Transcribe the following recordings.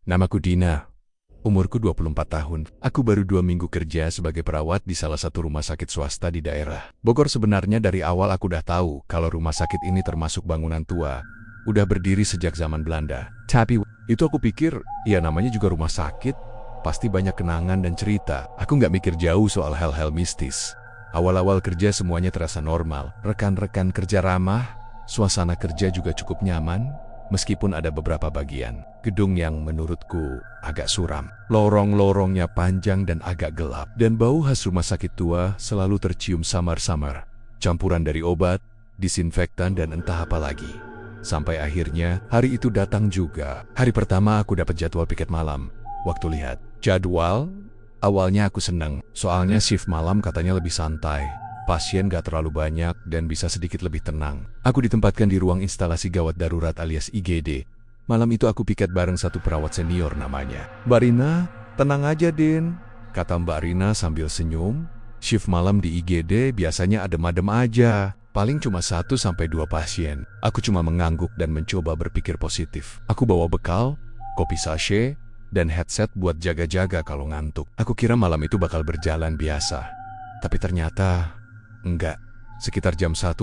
Namaku Dina. Umurku 24 tahun. Aku baru 2 minggu kerja sebagai perawat di salah satu rumah sakit swasta di daerah Bogor. Sebenarnya dari awal aku udah tahu kalau rumah sakit ini termasuk bangunan tua. Udah berdiri sejak zaman Belanda. Tapi itu aku pikir, ya namanya juga rumah sakit. Pasti banyak kenangan dan cerita. Aku nggak mikir jauh soal hal-hal mistis. Awal-awal kerja semuanya terasa normal. Rekan-rekan kerja ramah. Suasana kerja juga cukup nyaman. Meskipun ada beberapa bagian gedung yang menurutku agak suram. Lorong-lorongnya panjang dan agak gelap. Dan bau khas rumah sakit tua selalu tercium samar-samar. Campuran dari obat, disinfektan dan entah apa lagi. Sampai akhirnya hari itu datang juga. Hari pertama aku dapat jadwal piket malam. Waktu lihat jadwal, awalnya aku senang. Soalnya shift malam katanya lebih santai. Pasien gak terlalu banyak dan bisa sedikit lebih tenang. Aku ditempatkan di ruang instalasi gawat darurat alias IGD. Malam itu aku piket bareng satu perawat senior namanya Mbak Rina. Tenang aja Din, kata Mbak Rina sambil senyum. Shift malam di IGD biasanya adem-adem aja. Paling cuma 1-2 pasien. Aku cuma mengangguk dan mencoba berpikir positif. Aku bawa bekal, kopi sachet, dan headset buat jaga-jaga kalau ngantuk. Aku kira malam itu bakal berjalan biasa. Tapi ternyata enggak. Sekitar jam 1:10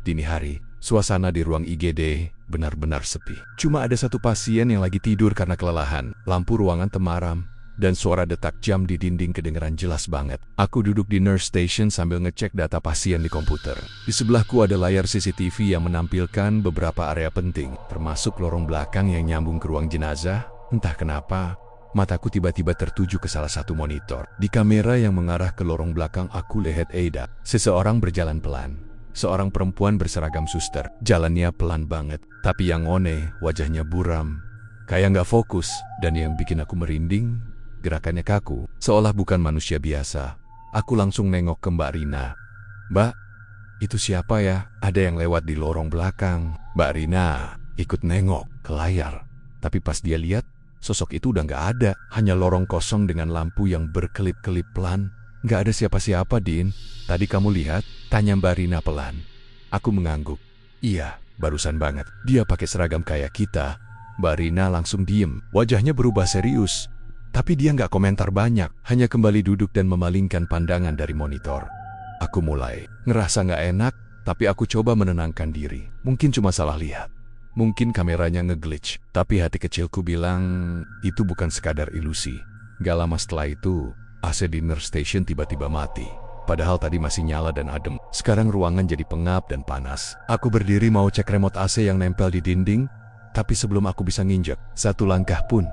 dini hari, suasana di ruang IGD benar-benar sepi. Cuma ada satu pasien yang lagi tidur karena kelelahan. Lampu ruangan temaram, dan suara detak jam di dinding kedengeran jelas banget. Aku duduk di nurse station sambil ngecek data pasien di komputer. Di sebelahku ada layar CCTV yang menampilkan beberapa area penting, termasuk lorong belakang yang nyambung ke ruang jenazah. Entah kenapa, mataku tiba-tiba tertuju ke salah satu monitor. Di kamera yang mengarah ke lorong belakang aku lihat Ada. Seseorang berjalan pelan. Seorang perempuan berseragam suster. Jalannya pelan banget. Tapi yang aneh, wajahnya buram. Kayak nggak fokus. Dan yang bikin aku merinding, gerakannya kaku. Seolah bukan manusia biasa. Aku langsung nengok ke Mbak Rina. Mbak, itu siapa ya? Ada yang lewat di lorong belakang. Mbak Rina ikut nengok ke layar. Tapi pas dia lihat, sosok itu udah nggak ada. Hanya lorong kosong dengan lampu yang berkelip-kelip pelan. Nggak ada siapa-siapa, Din. Tadi kamu lihat? Tanya Mbak Rina pelan. Aku mengangguk. Iya, barusan banget. Dia pakai seragam kayak kita. Mbak Rina langsung diem. Wajahnya berubah serius. Tapi dia nggak komentar banyak. Hanya kembali duduk dan memalingkan pandangan dari monitor. Aku mulai ngerasa nggak enak, tapi aku coba menenangkan diri. Mungkin cuma salah lihat. Mungkin kameranya nge-glitch, tapi hati kecilku bilang itu bukan sekadar ilusi. Gak lama setelah itu, AC di nurse station tiba-tiba mati. Padahal tadi masih nyala dan adem. Sekarang ruangan jadi pengap dan panas. Aku berdiri mau cek remote AC yang nempel di dinding, tapi sebelum aku bisa nginjek satu langkah pun,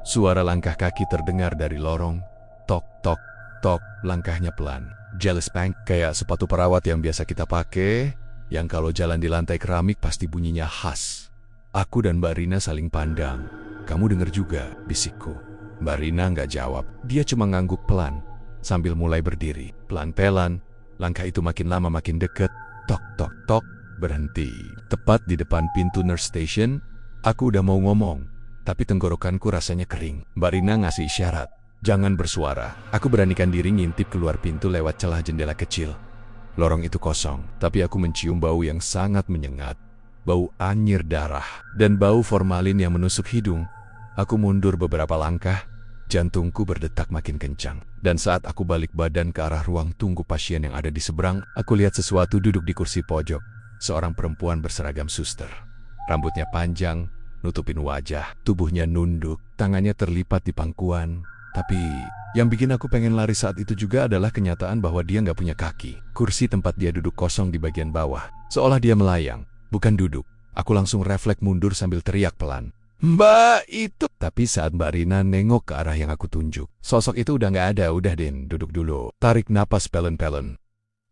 suara langkah kaki terdengar dari lorong. Tok, tok, tok, langkahnya pelan. Jealous Bank, kayak sepatu perawat yang biasa kita pakai, yang kalau jalan di lantai keramik pasti bunyinya khas. Aku dan Mbak Rina saling pandang. Kamu denger juga, bisikku. Mbak Rina nggak jawab. Dia cuma ngangguk pelan, sambil mulai berdiri. Pelan-pelan, langkah itu makin lama makin deket. Tok, tok, tok, berhenti. Tepat di depan pintu nurse station, aku udah mau ngomong, tapi tenggorokanku rasanya kering. Mbak Rina ngasih isyarat, jangan bersuara. Aku beranikan diri ngintip keluar pintu lewat celah jendela kecil. Lorong itu kosong, tapi aku mencium bau yang sangat menyengat. Bau anyir darah, dan bau formalin yang menusuk hidung. Aku mundur beberapa langkah, jantungku berdetak makin kencang. Dan saat aku balik badan ke arah ruang tunggu pasien yang ada di seberang, aku lihat sesuatu duduk di kursi pojok. Seorang perempuan berseragam suster. Rambutnya panjang, nutupin wajah, tubuhnya nunduk, tangannya terlipat di pangkuan. Tapi yang bikin aku pengen lari saat itu juga adalah kenyataan bahwa dia nggak punya kaki. Kursi tempat dia duduk kosong di bagian bawah, seolah dia melayang, bukan duduk. Aku langsung refleks mundur sambil teriak pelan, Mbak itu. Tapi saat Mbak Rina nengok ke arah yang aku tunjuk, sosok itu udah nggak ada. Udah Din, duduk dulu. Tarik napas pelen-pelen,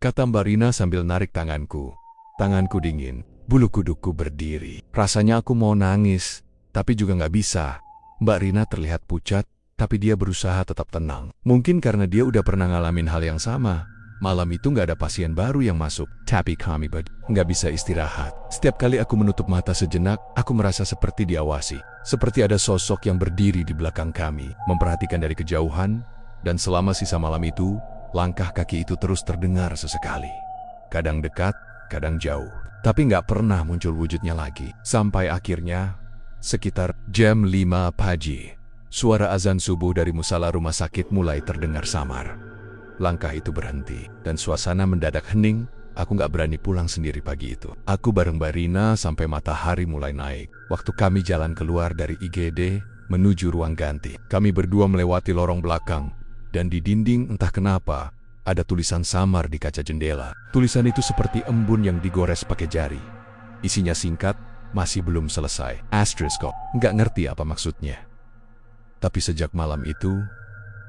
kata Mbak Rina sambil narik tanganku. Tanganku dingin, bulu kudukku berdiri. Rasanya aku mau nangis, tapi juga nggak bisa. Mbak Rina terlihat pucat, tapi dia berusaha tetap tenang. Mungkin karena dia udah pernah ngalamin hal yang sama. Malam itu nggak ada pasien baru yang masuk. Tapi kami nggak bisa istirahat. Setiap kali aku menutup mata sejenak, aku merasa seperti diawasi. Seperti ada sosok yang berdiri di belakang kami, memperhatikan dari kejauhan. Dan selama sisa malam itu, langkah kaki itu terus terdengar sesekali. Kadang dekat, kadang jauh. Tapi nggak pernah muncul wujudnya lagi. Sampai akhirnya, Sekitar jam 5 pagi, suara azan subuh dari musala rumah sakit mulai terdengar samar. Langkah itu berhenti, dan suasana mendadak hening. Aku gak berani pulang sendiri pagi itu. Aku bareng Mbak Rina sampai matahari mulai naik. Waktu kami jalan keluar dari IGD menuju ruang ganti, kami berdua melewati lorong belakang, dan di dinding entah kenapa ada tulisan samar di kaca jendela. Tulisan itu seperti embun yang digores pakai jari. Isinya singkat, masih belum selesai. Asterisk. Nggak ngerti apa maksudnya. Tapi sejak malam itu,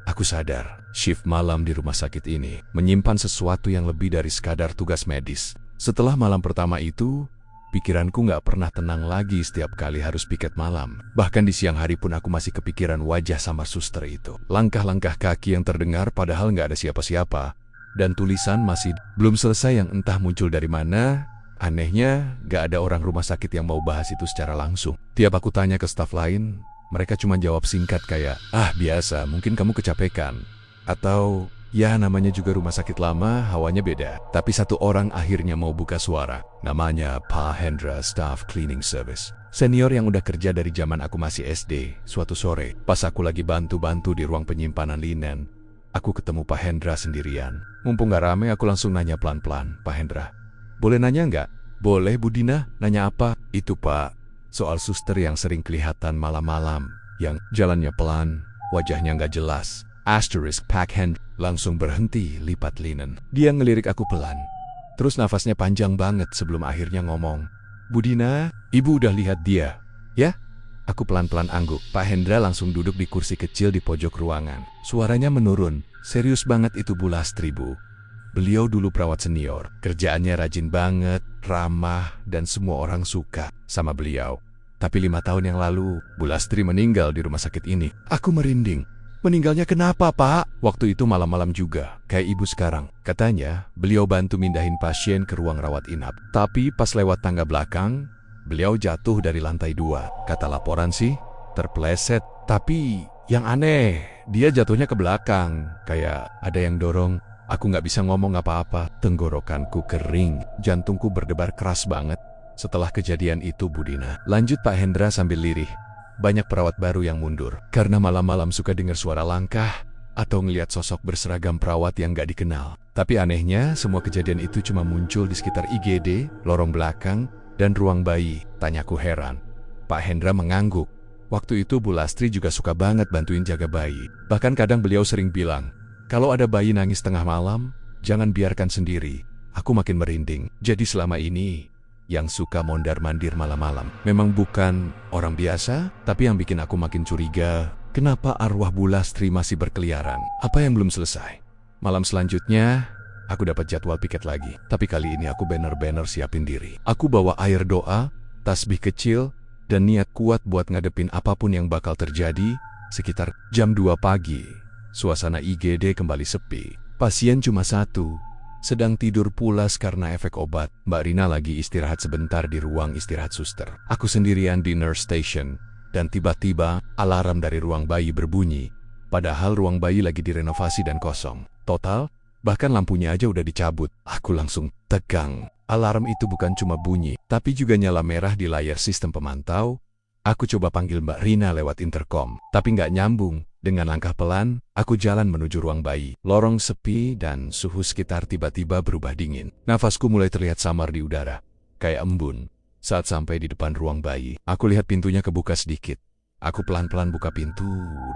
aku sadar, shift malam di rumah sakit ini menyimpan sesuatu yang lebih dari sekadar tugas medis. Setelah malam pertama itu, pikiranku nggak pernah tenang lagi setiap kali harus piket malam. Bahkan di siang hari pun aku masih kepikiran wajah sama suster itu. Langkah-langkah kaki yang terdengar padahal nggak ada siapa-siapa. Dan tulisan masih belum selesai yang entah muncul dari mana. Anehnya, nggak ada orang rumah sakit yang mau bahas itu secara langsung. Tiap aku tanya ke staf lain, mereka cuma jawab singkat kayak, biasa, mungkin kamu kecapekan. Atau, ya namanya juga rumah sakit lama, hawanya beda. Tapi satu orang akhirnya mau buka suara. Namanya Pak Hendra, Staff Cleaning Service. Senior yang udah kerja dari zaman aku masih SD. Suatu sore, pas aku lagi bantu-bantu di ruang penyimpanan linen, aku ketemu Pak Hendra sendirian. Mumpung gak rame, aku langsung nanya pelan-pelan, Pak Hendra, boleh nanya nggak? Boleh, Bu Dina. Nanya apa? Itu Pak, soal suster yang sering kelihatan malam-malam, yang jalannya pelan, wajahnya nggak jelas. Asterisk. Pak Hendra langsung berhenti lipat linen. Dia ngelirik aku pelan. Terus nafasnya panjang banget sebelum akhirnya ngomong, Bu Dina, Ibu udah lihat dia? Ya? Aku pelan-pelan angguk. Pak Hendra langsung duduk di kursi kecil di pojok ruangan. Suaranya menurun. Serius banget itu Bu Lastri, Bu. Beliau dulu perawat senior, kerjaannya rajin banget, ramah, dan semua orang suka sama beliau. Tapi 5 tahun yang lalu, Bu Lastri meninggal di rumah sakit ini. Aku merinding. Meninggalnya kenapa, Pak? Waktu itu malam-malam juga, kayak ibu sekarang. Katanya, beliau bantu mindahin pasien ke ruang rawat inap. Tapi pas lewat tangga belakang, beliau jatuh dari lantai 2. Kata laporan sih, terpleset. Tapi yang aneh, dia jatuhnya ke belakang. Kayak ada yang dorong. Aku nggak bisa ngomong apa-apa, tenggorokanku kering, jantungku berdebar keras banget. Setelah kejadian itu, Bu Dina, lanjut Pak Hendra sambil lirih. Banyak perawat baru yang mundur, karena malam-malam suka dengar suara langkah, atau ngeliat sosok berseragam perawat yang nggak dikenal. Tapi anehnya, semua kejadian itu cuma muncul di sekitar IGD, lorong belakang, dan ruang bayi. Tanyaku heran. Pak Hendra mengangguk. Waktu itu Bu Lastri juga suka banget bantuin jaga bayi. Bahkan kadang beliau sering bilang, kalau ada bayi nangis tengah malam, jangan biarkan sendiri. Aku makin merinding. Jadi selama ini, yang suka mondar-mandir malam-malam memang bukan orang biasa, tapi yang bikin aku makin curiga, kenapa arwah Bu Lastri masih berkeliaran? Apa yang belum selesai? Malam selanjutnya, aku dapat jadwal piket lagi. Tapi kali ini aku bener-bener siapin diri. Aku bawa air doa, tasbih kecil, dan niat kuat buat ngadepin apapun yang bakal terjadi. Sekitar jam 2 pagi. Suasana IGD kembali sepi. Pasien cuma satu, sedang tidur pulas karena efek obat. Mbak Rina lagi istirahat sebentar di ruang istirahat suster. Aku sendirian di nurse station, dan tiba-tiba alarm dari ruang bayi berbunyi. Padahal ruang bayi lagi direnovasi dan kosong. Total, bahkan lampunya aja udah dicabut. Aku langsung tegang. Alarm itu bukan cuma bunyi, tapi juga nyala merah di layar sistem pemantau. Aku coba panggil Mbak Rina lewat intercom, tapi nggak nyambung. Dengan langkah pelan, aku jalan menuju ruang bayi. Lorong sepi dan suhu sekitar tiba-tiba berubah dingin. Nafasku mulai terlihat samar di udara, kayak embun. Saat sampai di depan ruang bayi, aku lihat pintunya kebuka sedikit. Aku pelan-pelan buka pintu,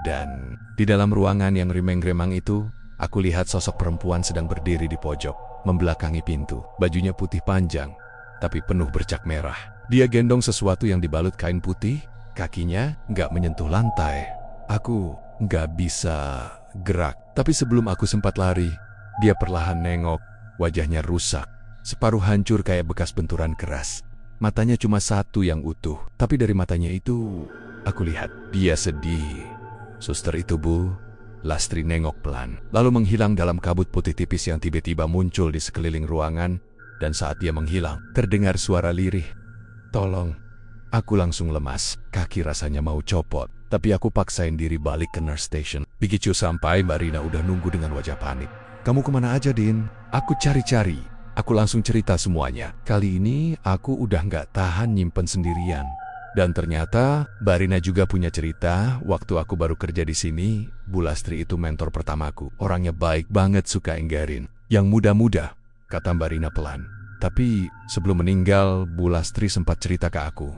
dan di dalam ruangan yang remang-remang itu, aku lihat sosok perempuan sedang berdiri di pojok, membelakangi pintu. Bajunya putih panjang, tapi penuh bercak merah. Dia gendong sesuatu yang dibalut kain putih, kakinya nggak menyentuh lantai. Aku nggak bisa gerak, tapi sebelum aku sempat lari, dia perlahan nengok. Wajahnya rusak, separuh hancur kayak bekas benturan keras. Matanya cuma satu yang utuh, tapi dari matanya itu, aku lihat dia sedih. Suster itu, Bu Lastri nengok pelan, lalu menghilang dalam kabut putih tipis yang tiba-tiba muncul di sekeliling ruangan, dan saat dia menghilang, terdengar suara lirih, "Tolong." Aku langsung lemas, kaki rasanya mau copot. Tapi aku paksain diri balik ke nurse station. Begitu sampai, Mbak Rina udah nunggu dengan wajah panik. "Kamu kemana aja, Din?" Aku cari-cari. Aku langsung cerita semuanya. Kali ini, aku udah nggak tahan nyimpen sendirian. Dan ternyata, Mbak Rina juga punya cerita, waktu aku baru kerja di sini, Bu Lastri itu mentor pertamaku. Orangnya baik banget, suka enggarin. Yang muda-muda, kata Mbak Rina pelan. Tapi sebelum meninggal, Bu Lastri sempat cerita ke aku.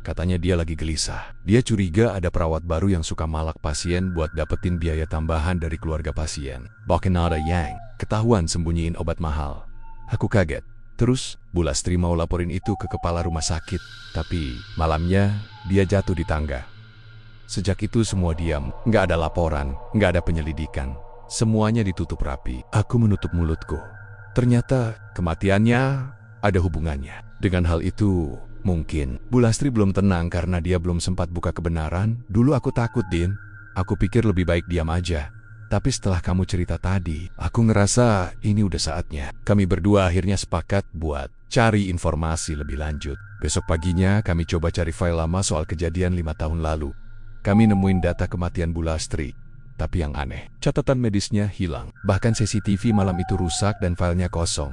Katanya dia lagi gelisah. Dia curiga ada perawat baru yang suka malak pasien buat dapetin biaya tambahan dari keluarga pasien. Bahkan ada yang ketahuan sembunyiin obat mahal. Aku kaget. Terus, Bu Lastri mau laporin itu ke kepala rumah sakit. Tapi malamnya, dia jatuh di tangga. Sejak itu semua diam. Nggak ada laporan, nggak ada penyelidikan. Semuanya ditutup rapi. Aku menutup mulutku. Ternyata kematiannya ada hubungannya. Dengan hal itu, mungkin Bu Lastri belum tenang karena dia belum sempat buka kebenaran. Dulu aku takut, Din. Aku pikir lebih baik diam aja. Tapi setelah kamu cerita tadi, aku ngerasa ini udah saatnya. Kami berdua akhirnya sepakat buat cari informasi lebih lanjut. Besok paginya kami coba cari file lama soal kejadian 5 tahun lalu. Kami nemuin data kematian Bu Lastri. Tapi yang aneh, catatan medisnya hilang. Bahkan CCTV malam itu rusak dan filenya kosong.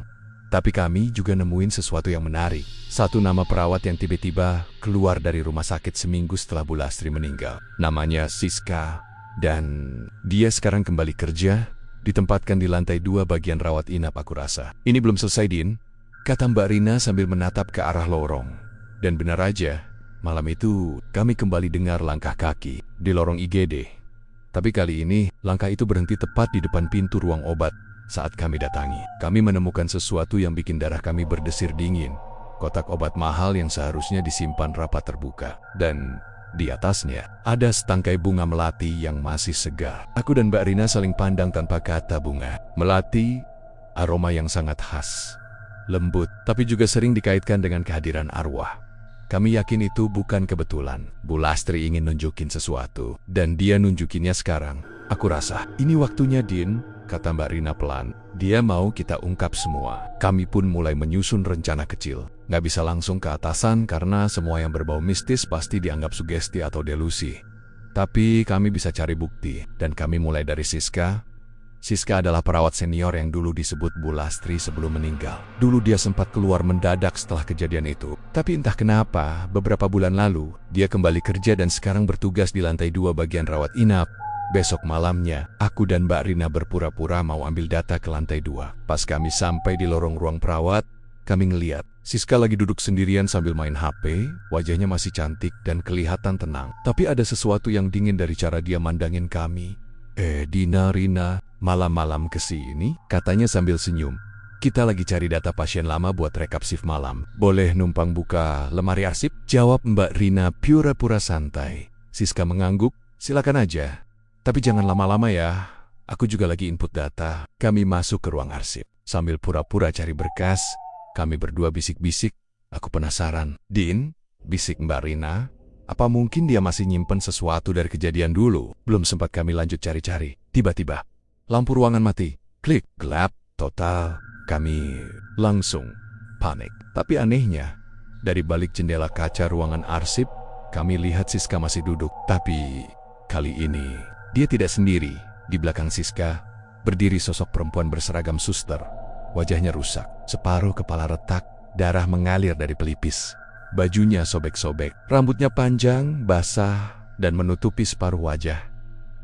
Tapi kami juga nemuin sesuatu yang menarik. Satu nama perawat yang tiba-tiba keluar dari rumah sakit seminggu setelah Bu Lastri meninggal. Namanya Siska. Dan dia sekarang kembali kerja, ditempatkan di lantai 2 bagian rawat inap aku rasa. Ini belum selesai, Din, kata Mbak Rina sambil menatap ke arah lorong. Dan benar aja, malam itu kami kembali dengar langkah kaki di lorong IGD. Tapi kali ini, langkah itu berhenti tepat di depan pintu ruang obat. Saat kami datangi, kami menemukan sesuatu yang bikin darah kami berdesir dingin. Kotak obat mahal yang seharusnya disimpan rapat terbuka. Dan di atasnya, ada setangkai bunga melati yang masih segar. Aku dan Mbak Rina saling pandang tanpa kata. Bunga melati, aroma yang sangat khas. Lembut, tapi juga sering dikaitkan dengan kehadiran arwah. Kami yakin itu bukan kebetulan. Bu Lastri ingin nunjukin sesuatu, dan dia nunjukinnya sekarang. Aku rasa, ini waktunya, Din, kata Mbak Rina pelan. Dia mau kita ungkap semua. Kami pun mulai menyusun rencana kecil. Nggak bisa langsung ke atasan karena semua yang berbau mistis pasti dianggap sugesti atau delusi. Tapi kami bisa cari bukti, dan kami mulai dari Siska. Siska adalah perawat senior yang dulu disebut Bu Lastri sebelum meninggal. Dulu dia sempat keluar mendadak setelah kejadian itu. Tapi entah kenapa, beberapa bulan lalu, dia kembali kerja dan sekarang bertugas di lantai 2 bagian rawat inap. Besok malamnya, aku dan Mbak Rina berpura-pura mau ambil data ke lantai 2. Pas kami sampai di lorong ruang perawat, kami ngeliat Siska lagi duduk sendirian sambil main HP, wajahnya masih cantik dan kelihatan tenang. Tapi ada sesuatu yang dingin dari cara dia mandangin kami. Dina, Rina, malam-malam kesini, katanya sambil senyum. Kita lagi cari data pasien lama buat rekap shift malam. Boleh numpang buka lemari arsip? Jawab Mbak Rina pura-pura santai. Siska mengangguk, silakan aja. Tapi jangan lama-lama ya, aku juga lagi input data. Kami masuk ke ruang arsip. Sambil pura-pura cari berkas, kami berdua bisik-bisik. Aku penasaran. Din, bisik Mbak Rina. Apa mungkin dia masih nyimpen sesuatu dari kejadian dulu? Belum sempat kami lanjut cari-cari. Tiba-tiba, lampu ruangan mati. Klik, gelap, total. Kami langsung panik. Tapi anehnya, dari balik jendela kaca ruangan arsip, kami lihat Siska masih duduk. Tapi kali ini, dia tidak sendiri. Di belakang Siska, berdiri sosok perempuan berseragam suster. Wajahnya rusak, separuh kepala retak, darah mengalir dari pelipis. Bajunya sobek-sobek, rambutnya panjang, basah, dan menutupi separuh wajah.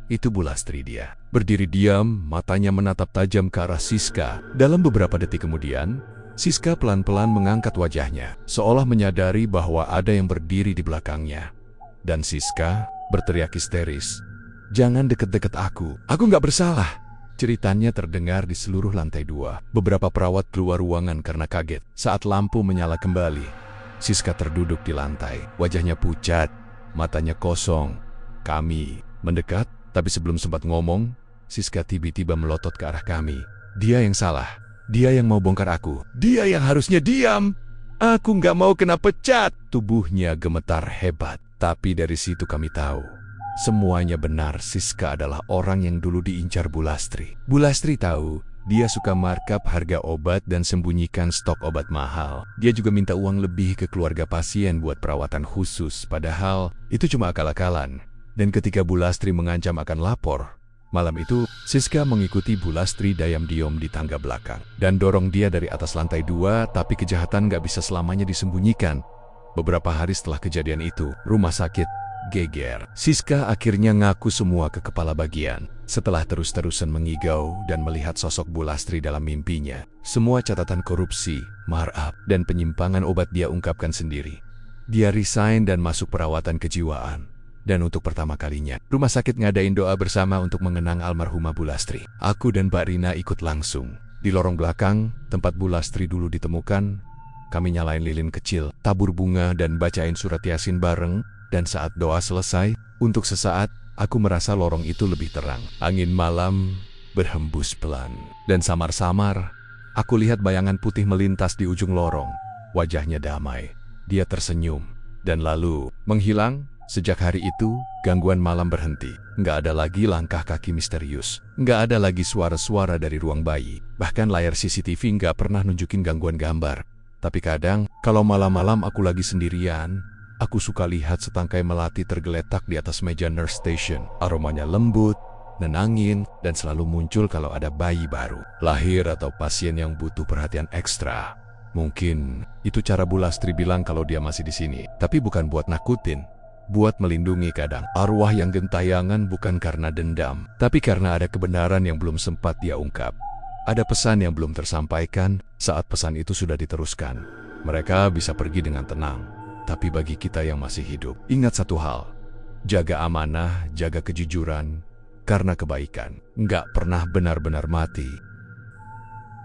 Itu Bu Lastri dia. Berdiri diam, matanya menatap tajam ke arah Siska. Dalam beberapa detik kemudian, Siska pelan-pelan mengangkat wajahnya, seolah menyadari bahwa ada yang berdiri di belakangnya. Dan Siska berteriak histeris, "Jangan deket-deket aku nggak bersalah." Ceritanya terdengar di seluruh lantai 2. Beberapa perawat keluar ruangan karena kaget saat lampu menyala kembali. Siska terduduk di lantai, wajahnya pucat, matanya kosong. Kami mendekat, tapi sebelum sempat ngomong, Siska tiba-tiba melotot ke arah kami. Dia yang salah, dia yang mau bongkar aku, dia yang harusnya diam. Aku nggak mau kena pecat. Tubuhnya gemetar hebat, tapi dari situ kami tahu. Semuanya benar, Siska adalah orang yang dulu diincar Bu Lastri. Bu Lastri tahu, dia suka markup harga obat dan sembunyikan stok obat mahal. Dia juga minta uang lebih ke keluarga pasien buat perawatan khusus, padahal itu cuma akal-akalan. Dan ketika Bu Lastri mengancam akan lapor, malam itu Siska mengikuti Bu Lastri diam-diam di tangga belakang dan dorong dia dari atas lantai 2, tapi kejahatan gak bisa selamanya disembunyikan. Beberapa hari setelah kejadian itu, rumah sakit geger. Siska akhirnya ngaku semua ke kepala bagian. Setelah terus-terusan mengigau dan melihat sosok Bu Lastri dalam mimpinya, semua catatan korupsi, markup, dan penyimpangan obat dia ungkapkan sendiri. Dia resign dan masuk perawatan kejiwaan. Dan untuk pertama kalinya, rumah sakit ngadain doa bersama untuk mengenang almarhumah Bu Lastri. Aku dan Mbak Rina ikut langsung. Di lorong belakang, tempat Bu Lastri dulu ditemukan, kami nyalain lilin kecil, tabur bunga, dan bacain surat Yasin bareng. Dan saat doa selesai, untuk sesaat, aku merasa lorong itu lebih terang. Angin malam berhembus pelan. Dan samar-samar, aku lihat bayangan putih melintas di ujung lorong. Wajahnya damai. Dia tersenyum. Dan lalu, menghilang. Sejak hari itu, gangguan malam berhenti. Nggak ada lagi langkah kaki misterius. Nggak ada lagi suara-suara dari ruang bayi. Bahkan layar CCTV nggak pernah nunjukin gangguan gambar. Tapi kadang, kalau malam-malam aku lagi sendirian, aku suka lihat setangkai melati tergeletak di atas meja nurse station. Aromanya lembut, nenangin, dan selalu muncul kalau ada bayi baru lahir atau pasien yang butuh perhatian ekstra. Mungkin itu cara Bu Lastri bilang kalau dia masih di sini. Tapi bukan buat nakutin, buat melindungi kadang. Arwah yang gentayangan bukan karena dendam, tapi karena ada kebenaran yang belum sempat dia ungkap. Ada pesan yang belum tersampaikan. Saat pesan itu sudah diteruskan, mereka bisa pergi dengan tenang. Tapi bagi kita yang masih hidup, ingat satu hal. Jaga amanah, jaga kejujuran, karena kebaikan nggak pernah benar-benar mati.